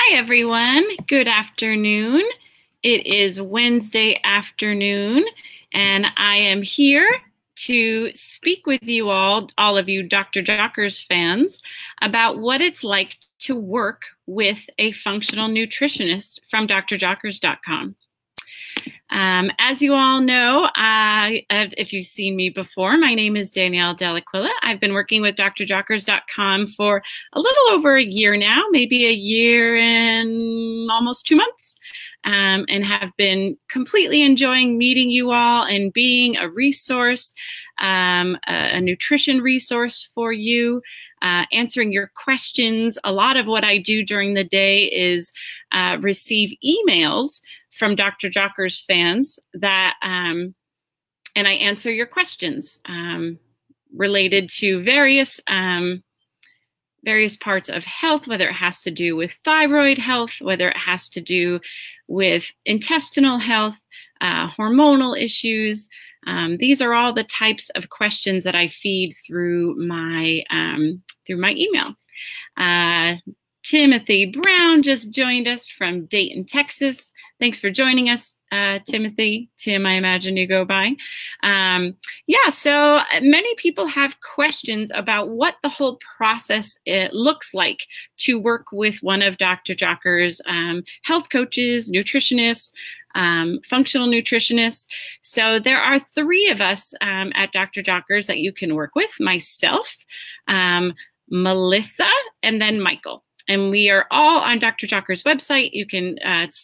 Hi, everyone. Good afternoon. It is Wednesday afternoon, and I am here to speak with you all of you Dr. Jockers fans, about what it's like to work with a functional nutritionist from DrJockerscom. As you all know, if you've seen me before, my name is Danielle Dellaquila. I've been working with DrJockerscom for a little over a year now, maybe a year and almost 2 months, and have been completely enjoying meeting you all and being a resource, a nutrition resource for you, answering your questions. A lot of what I do during the day is receive emails from Dr. Jockers fans that, and I answer your questions related to various parts of health, whether it has to do with thyroid health, whether it has to do with intestinal health, hormonal issues. These are all the types of questions that I feed through my email. Timothy Brown just joined us from Dayton, Texas. Thanks for joining us, Timothy. Tim, I imagine you go by. Yeah, so many people have questions about what the whole process looks like to work with one of Dr. Jockers' health coaches, nutritionists, functional nutritionists. So there are 3 of us at Dr. Jockers that you can work with: myself, Melissa, and then Michael. And we are all on Dr. Jockers' website. You can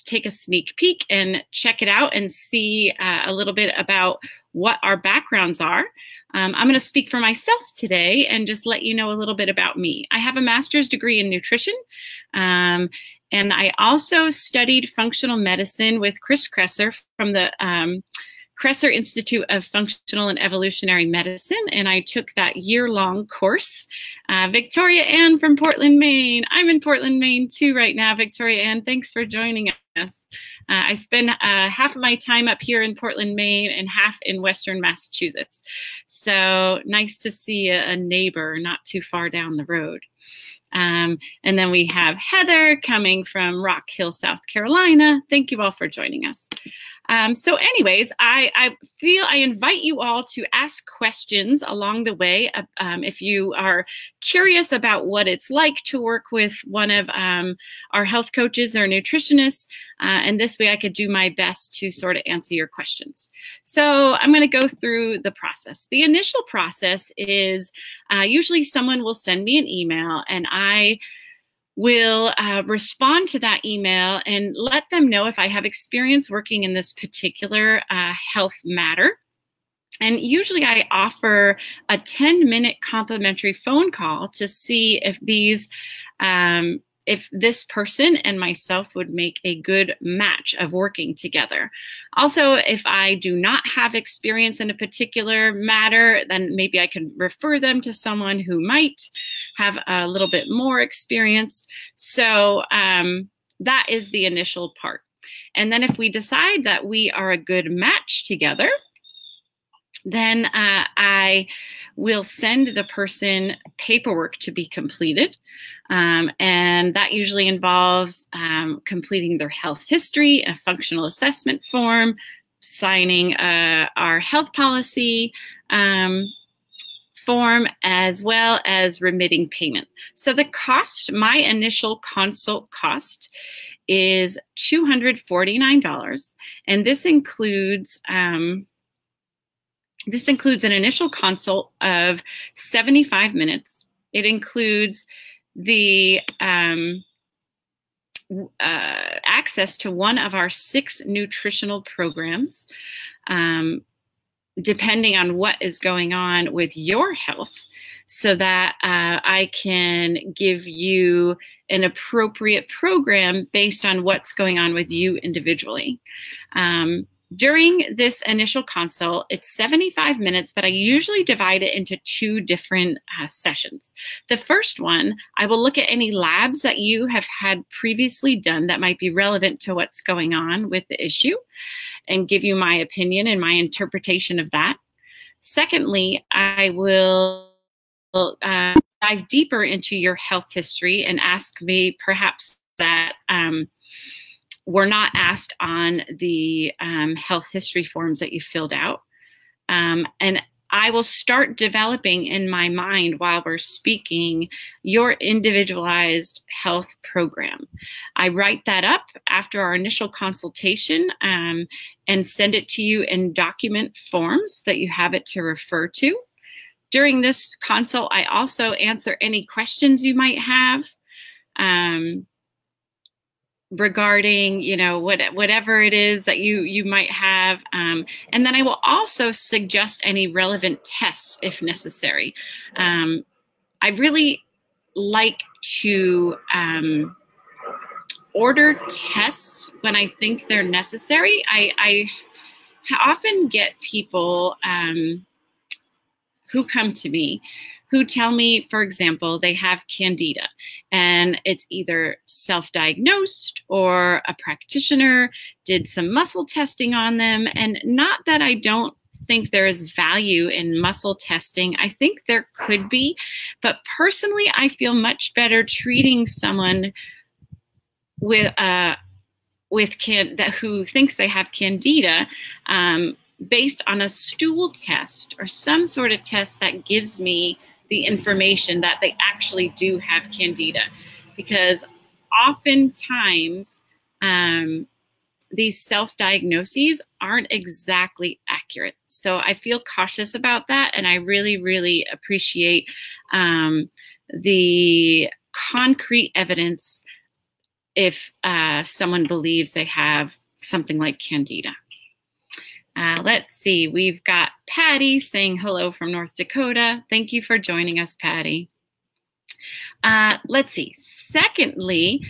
take a sneak peek and check it out and see a little bit about what our backgrounds are. I'm going to speak for myself today and just let you know a little bit about me. I have a master's degree in nutrition, and I also studied functional medicine with Chris Kresser from the Kresser Institute of Functional and Evolutionary Medicine, and I took that year-long course. Victoria Ann from Portland, Maine. I'm in Portland, Maine too right now. Victoria Ann, thanks for joining us. I spend half of my time up here in Portland, Maine, and half in Western Massachusetts. So nice to see a neighbor not too far down the road. And then we have Heather coming from Rock Hill, South Carolina. Thank you all for joining us. So anyways, I feel I invite you all to ask questions along the way. If you are curious about what it's like to work with one of our health coaches or nutritionists, and this way I could do my best to sort of answer your questions. So I'm going to go through the process. The initial process is usually someone will send me an email, and I will respond to that email and let them know if I have experience working in this particular health matter. And usually I offer a 10-minute complimentary phone call to see if if this person and myself would make a good match of working together. Also, if I do not have experience in a particular matter, then maybe I can refer them to someone who might have a little bit more experience. So that is the initial part. And then if we decide that we are a good match together, then I will send the person paperwork to be completed. And that usually involves completing their health history, a functional assessment form, signing our health policy form, as well as remitting payment. So the cost, my initial consult cost, is $249. And this includes an initial consult of 75 minutes. It includes the access to one of our 6 nutritional programs, depending on what is going on with your health, so that I can give you an appropriate program based on what's going on with you individually. During this initial consult, it's 75 minutes, but I usually divide it into 2 different sessions. The first one, I will look at any labs that you have had previously done that might be relevant to what's going on with the issue, and give you my opinion and my interpretation of that. Secondly, I will dive deeper into your health history and ask me perhaps that were not asked on the health history forms that you filled out. And I will start developing in my mind while we're speaking your individualized health program. I write that up after our initial consultation and send it to you in document forms that you have it to refer to. During this consult, I also answer any questions you might have regarding, you know, whatever it is that you might have. And then I will also suggest any relevant tests if necessary. I really like to order tests when I think they're necessary. I often get people who come to me who tell me, for example, they have candida and it's either self-diagnosed or a practitioner did some muscle testing on them. And not that I don't think there is value in muscle testing. I think there could be, but personally, I feel much better treating someone with who thinks they have candida based on a stool test or some sort of test that gives me the information that they actually do have candida, because oftentimes these self-diagnoses aren't exactly accurate. So I feel cautious about that, and I really, really appreciate the concrete evidence if someone believes they have something like candida. Let's see, we've got Patti saying hello from North Dakota. Thank you for joining us, Patti. Let's see. Secondly,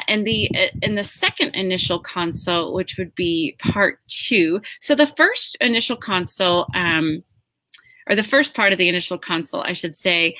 in the second initial consult, which would be part 2. So the first initial consult, or the first part of the initial consult, I should say,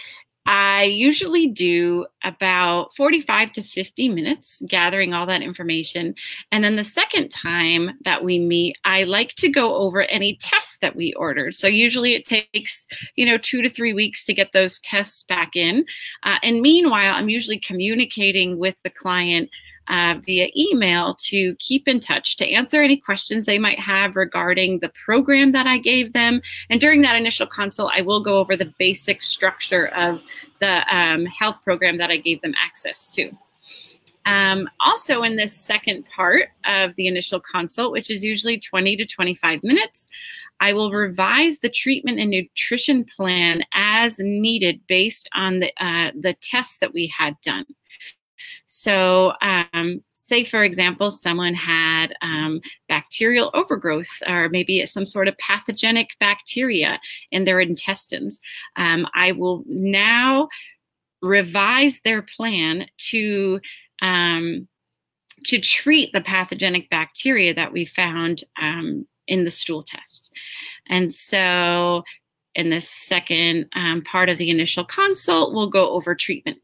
I usually do about 45 to 50 minutes gathering all that information. And then the second time that we meet, I like to go over any tests that we ordered. So usually it takes, 2 to 3 weeks to get those tests back in. And meanwhile, I'm usually communicating with the client via email to keep in touch, to answer any questions they might have regarding the program that I gave them. And during that initial consult, I will go over the basic structure of the health program that I gave them access to. Also in this second part of the initial consult, which is usually 20 to 25 minutes, I will revise the treatment and nutrition plan as needed based on the tests that we had done. So say, for example, someone had bacterial overgrowth or maybe some sort of pathogenic bacteria in their intestines. I will now revise their plan to treat the pathogenic bacteria that we found in the stool test. And so in this second part of the initial consult, we'll go over treatment.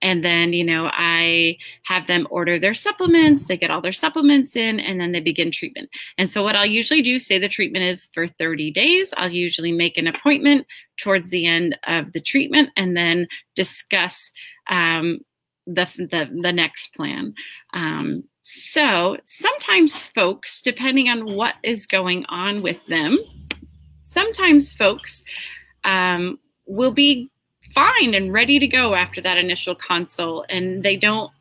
And then, I have them order their supplements, they get all their supplements in, and then they begin treatment. And so what I'll usually do, say the treatment is for 30 days, I'll usually make an appointment towards the end of the treatment and then discuss the next plan. So sometimes folks, depending on what is going on with them, sometimes folks will be fine and ready to go after that initial consult, and they don't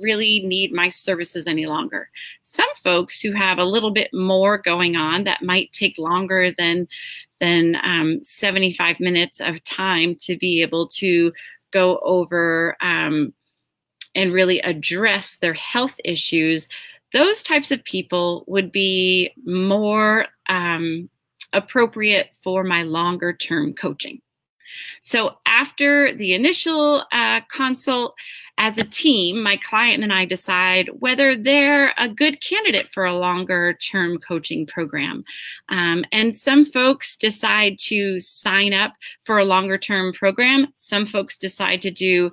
really need my services any longer. Some folks who have a little bit more going on that might take longer than 75 minutes of time to be able to go over and really address their health issues, those types of people would be more appropriate for my longer term coaching. So after the initial consult, as a team, my client and I decide whether they're a good candidate for a longer term coaching program. And some folks decide to sign up for a longer term program. Some folks decide to do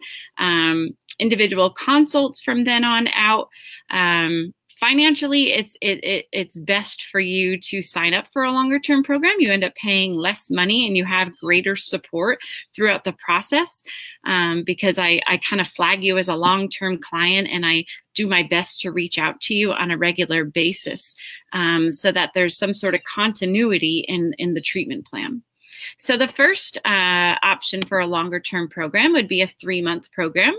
individual consults from then on out. Financially, it's best for you to sign up for a longer term program. You end up paying less money and you have greater support throughout the process, because I kind of flag you as a long-term client, and I do my best to reach out to you on a regular basis, so that there's some sort of continuity in the treatment plan. So the first option for a longer term program would be a 3-month program.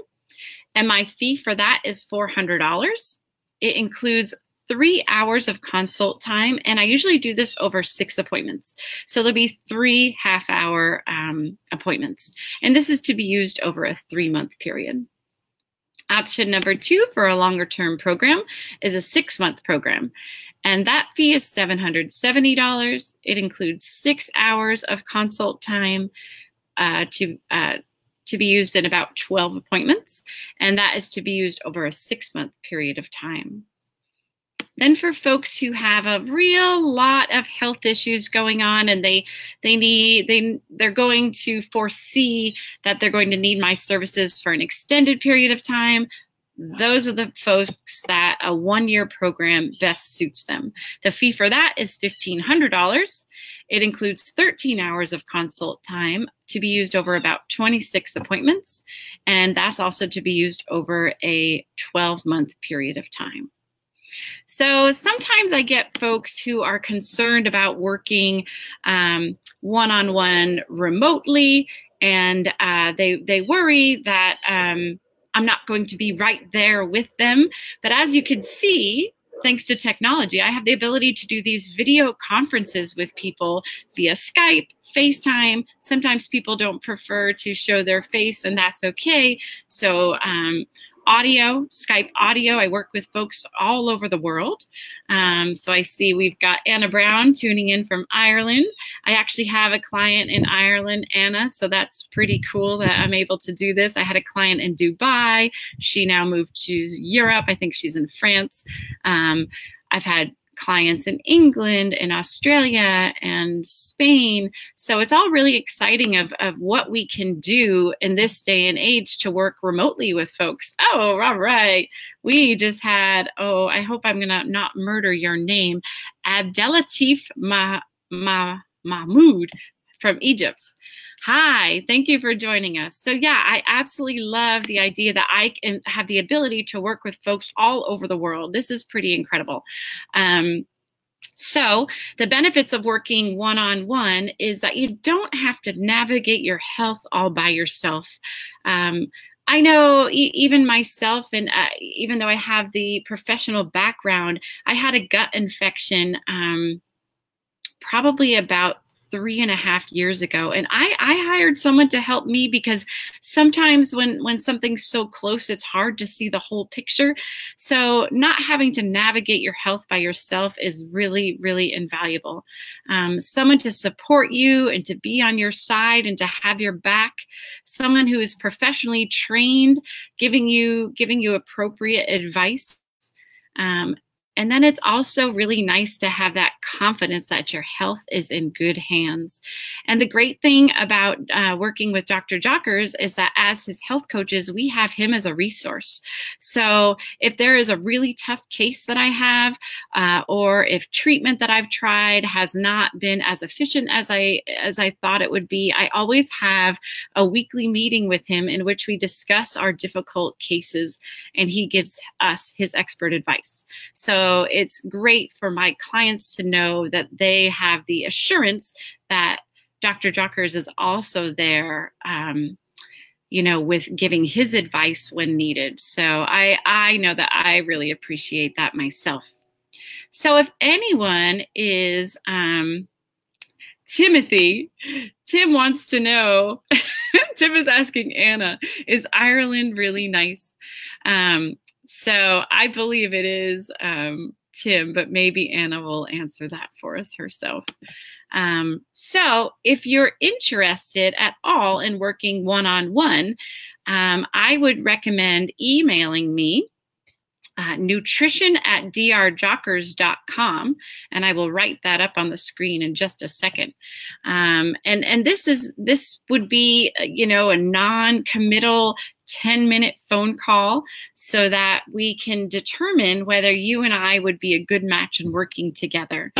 And my fee for that is $400. It includes 3 hours of consult time, and I usually do this over 6 appointments. So there'll be 3 half-hour appointments, and this is to be used over a 3-month period. Option number 2 for a longer-term program is a 6-month program, and that fee is $770. It includes 6 hours of consult time to be used in about 12 appointments, and that is to be used over a 6-month period of time. Then for folks who have a real lot of health issues going on, and they're going to foresee that they're going to need my services for an extended period of time, those are the folks that a 1-year program best suits them. The fee for that is $1,500. It includes 13 hours of consult time to be used over about 26 appointments, and that's also to be used over a 12-month period of time. So sometimes I get folks who are concerned about working one-on-one remotely, and they worry that I'm not going to be right there with them. But as you can see, thanks to technology, I have the ability to do these video conferences with people via Skype, FaceTime. Sometimes people don't prefer to show their face, and that's okay. So audio, Skype audio. I work with folks all over the world. So I see we've got Anna Brown tuning in from Ireland. I actually have a client in Ireland, Anna, so that's pretty cool that I'm able to do this. I had a client in Dubai. She now moved to Europe. I think she's in France. I've had clients in England and Australia and Spain. So it's all really exciting of what we can do in this day and age to work remotely with folks. Oh, all right. We just had, I hope I'm going to not murder your name, Abdelatif Mahmoud from Egypt. Hi, thank you for joining us. So yeah, I absolutely love the idea that I can have the ability to work with folks all over the world. This is pretty incredible. So the benefits of working one-on-one is that you don't have to navigate your health all by yourself. I know even myself, and even though I have the professional background, I had a gut infection probably about 3.5 years ago. And I hired someone to help me, because sometimes when something's so close, it's hard to see the whole picture. So not having to navigate your health by yourself is really, really invaluable. Someone to support you and to be on your side and to have your back, someone who is professionally trained, giving you appropriate advice. And then it's also really nice to have that confidence that your health is in good hands. And the great thing about working with Dr. Jockers is that as his health coaches, we have him as a resource. So if there is a really tough case that I have, or if treatment that I've tried has not been as efficient as I thought it would be, I always have a weekly meeting with him in which we discuss our difficult cases, and he gives us his expert advice. So it's great for my clients to know that they have the assurance that Dr. Jockers is also there, with giving his advice when needed. So I know that I really appreciate that myself. So if anyone is, Tim wants to know, Tim is asking Anna, is Ireland really nice? So I believe it is, Tim, but maybe Anna will answer that for us herself. So if you're interested at all in working one-on-one, I would recommend emailing me, nutrition@drjockers.com, and I will write that up on the screen in just a second. And this would be, a non-committal 10-minute phone call so that we can determine whether you and I would be a good match in working together.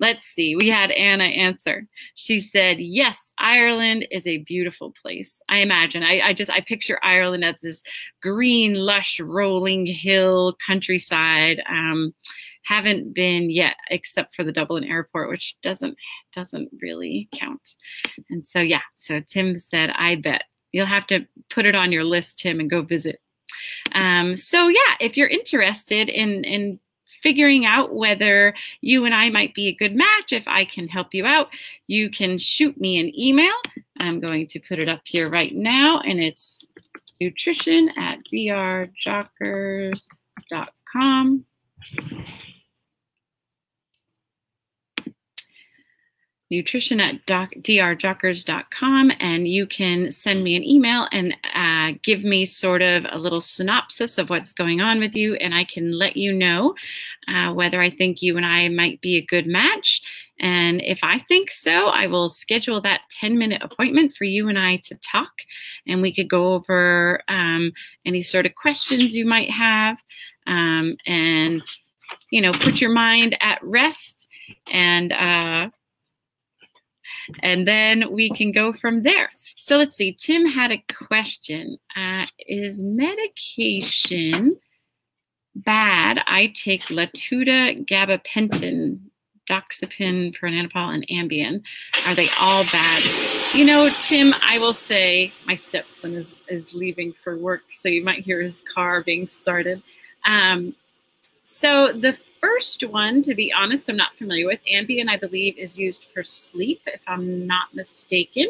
Let's see, we had Anna answer. She said, yes, Ireland is a beautiful place. I imagine, I picture Ireland as this green, lush, rolling hill countryside. Haven't been yet, except for the Dublin airport, which doesn't really count. And so, yeah, so Tim said, I bet. You'll have to put it on your list, Tim, and go visit. So yeah, if you're interested in figuring out whether you and I might be a good match, if I can help you out, you can shoot me an email. I'm going to put it up here right now, and it's nutrition@DrJockerscom. nutrition@DrJockers.com, and you can send me an email and give me sort of a little synopsis of what's going on with you, and I can let you know whether I think you and I might be a good match. And if I think so, I will schedule that 10-minute appointment for you and I to talk, and we could go over any sort of questions you might have, and put your mind at rest, and then we can go from there. So let's see, Tim had a question. Is medication bad? I take Latuda, gabapentin, doxepin, pronanapol, and Ambien. Are they all bad? Tim, I will say my stepson is leaving for work, so you might hear his car being started. So the first one, to be honest, I'm not familiar with. Ambien, I believe, is used for sleep, if I'm not mistaken.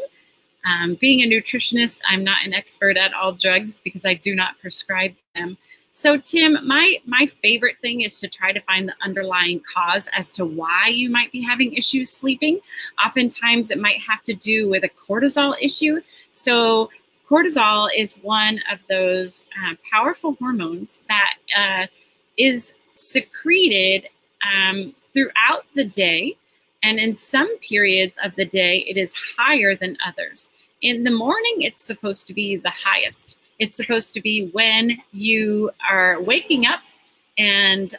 Being a nutritionist, I'm not an expert at all drugs because I do not prescribe them. So Tim, my favorite thing is to try to find the underlying cause as to why you might be having issues sleeping. Oftentimes it might have to do with a cortisol issue. So cortisol is one of those powerful hormones that is secreted throughout the day, and in some periods of the day it is higher than others. In the morning it's supposed to be the highest. It's supposed to be when you are waking up and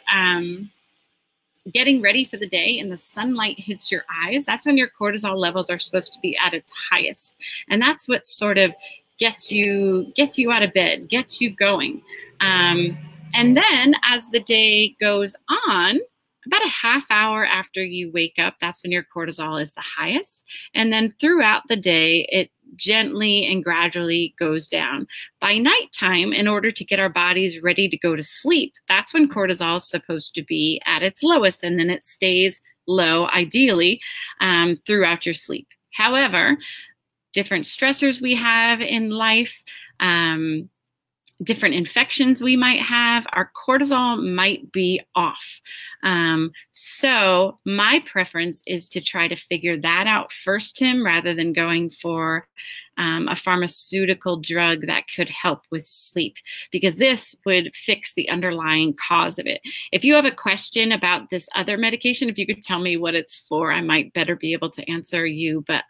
getting ready for the day and the sunlight hits your eyes. That's when your cortisol levels are supposed to be at its highest, and that's what sort of gets you out of bed, gets you going. And then as the day goes on, about a half hour after you wake up, that's when your cortisol is the highest. And then throughout the day, it gently and gradually goes down. By nighttime, in order to get our bodies ready to go to sleep, that's when cortisol is supposed to be at its lowest, and then it stays low, ideally, throughout your sleep. However, different stressors we have in life, different infections we might have, our cortisol might be off. So my preference is to try to figure that out first, Tim, rather than going for a pharmaceutical drug that could help with sleep, because this would fix the underlying cause of it. If you have a question about this other medication, if you could tell me what it's for, I might better be able to answer you. But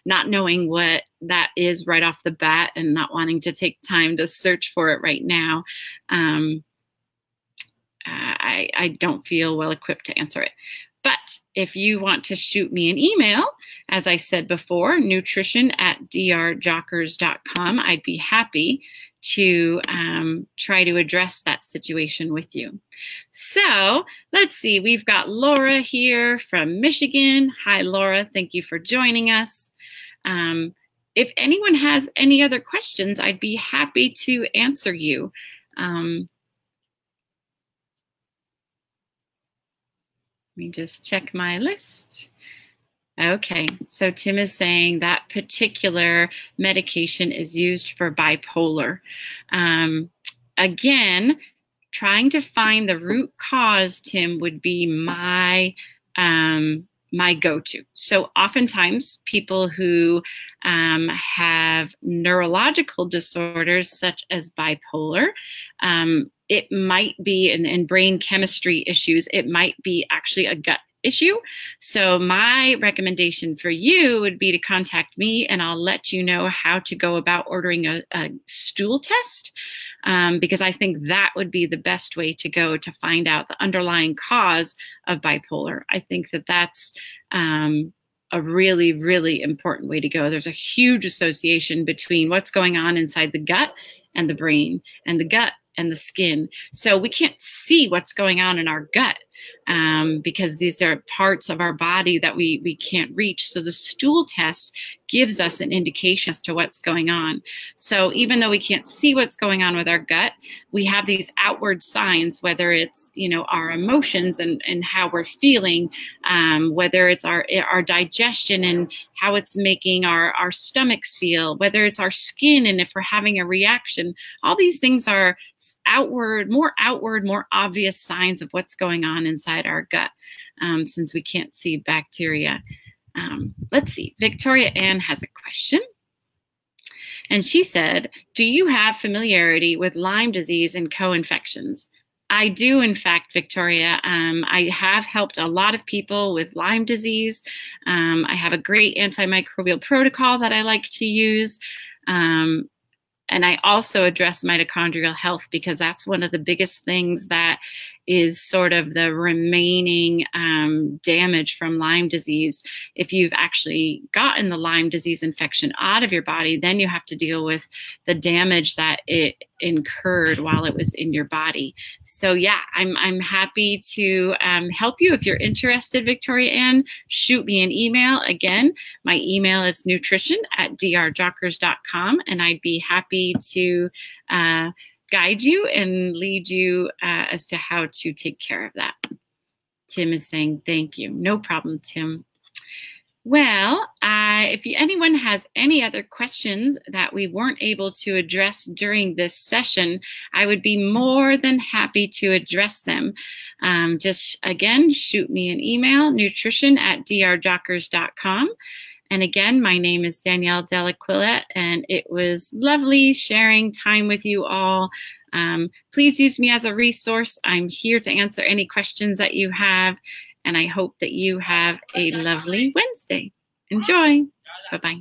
not knowing what that is right off the bat and not wanting to take time to search for it right now, I don't feel well equipped to answer it. But if you want to shoot me an email, as I said before, nutrition@drjockers.com, I'd be happy to try to address that situation with you. So let's see, we've got Laura here from Michigan. Hi, Laura. Thank you for joining us. If anyone has any other questions, I'd be happy to answer you. Let me just check my list. Okay, so Tim is saying that particular medication is used for bipolar. Again, trying to find the root cause, Tim, would be my go-to. So oftentimes people who have neurological disorders such as bipolar, it might be, and brain chemistry issues, it might be actually a gut issue. So my recommendation for you would be to contact me, and I'll let you know how to go about ordering a stool test, because I think that would be the best way to go to find out the underlying cause of bipolar. I think that that's a really, really important way to go. There's a huge association between what's going on inside the gut and the brain, and the gut and the skin. So we can't see what's going on in our gut because these are parts of our body that we can't reach. So the stool test gives us an indication as to what's going on. So even though we can't see what's going on with our gut, we have these outward signs, whether it's, you know, our emotions and how we're feeling, whether it's our digestion and how it's making our stomachs feel, whether it's our skin and if we're having a reaction. All these things are outward, more obvious signs of what's going on inside our gut, since we can't see bacteria. Let's see, Victoria Ann has a question. And she said, do you have familiarity with Lyme disease and co-infections? I do, in fact, Victoria. I have helped a lot of people with Lyme disease. I have a great antimicrobial protocol that I like to use. And I also address mitochondrial health, because that's one of the biggest things that is sort of the remaining damage from Lyme disease. If you've actually gotten the Lyme disease infection out of your body, then you have to deal with the damage that it incurred while it was in your body. So yeah, I'm happy to help you. If you're interested, Victoria Ann, shoot me an email. Again, my email is nutrition@drjockers.com, and I'd be happy to guide you and lead you as to how to take care of that. Tim is saying thank you. No problem, Tim. Well, if anyone has any other questions that we weren't able to address during this session, I would be more than happy to address them. Just again, shoot me an email, nutrition@drjockers.com. And again, my name is Danielle Dellaquila, and it was lovely sharing time with you all. Please use me as a resource. I'm here to answer any questions that you have, and I hope that you have a lovely Wednesday. Enjoy. Bye-bye.